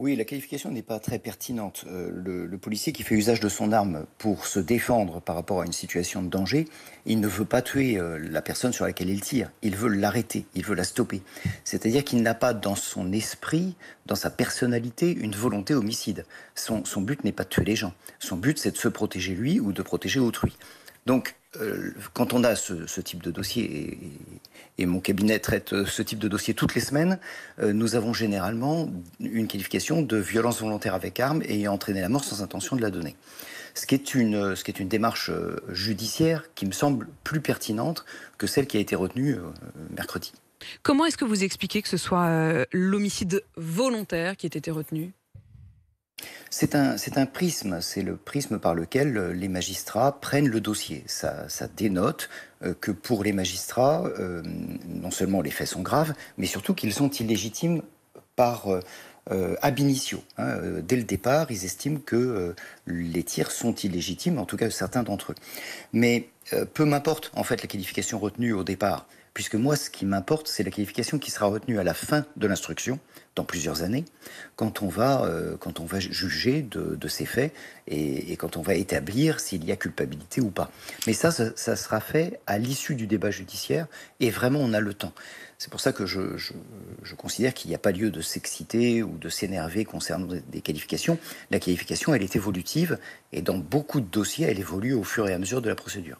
Oui, la qualification n'est pas très pertinente. Le policier qui fait usage de son arme pour se défendre par rapport à une situation de danger, il ne veut pas tuer la personne sur laquelle il tire. Il veut l'arrêter, il veut la stopper. C'est-à-dire qu'il n'a pas dans son esprit, dans sa personnalité, une volonté homicide. Son but n'est pas de tuer les gens. Son but, c'est de se protéger lui ou de protéger autrui. Donc, quand on a ce type de dossier, et mon cabinet traite ce type de dossier toutes les semaines, nous avons généralement une qualification de violence volontaire avec arme et ayant entraîné la mort sans intention de la donner. Ce qui est une démarche judiciaire qui me semble plus pertinente que celle qui a été retenue mercredi. Comment est-ce que vous expliquez que ce soit l'homicide volontaire qui ait été retenu? C'est un prisme, c'est le prisme par lequel les magistrats prennent le dossier. Ça dénote que pour les magistrats, non seulement les faits sont graves, mais surtout qu'ils sont illégitimes par ab initio. Dès le départ, ils estiment que les tirs sont illégitimes, en tout cas certains d'entre eux. Mais peu m'importe en fait la qualification retenue au départ, puisque moi ce qui m'importe c'est la qualification qui sera retenue à la fin de l'instruction, dans plusieurs années, quand on va juger de ces faits et quand on va établir s'il y a culpabilité ou pas. Mais ça sera fait à l'issue du débat judiciaire et vraiment on a le temps. C'est pour ça que je considère qu'il n'y a pas lieu de s'exciter ou de s'énerver concernant des qualifications. La qualification, elle est évolutive et dans beaucoup de dossiers, elle évolue au fur et à mesure de la procédure.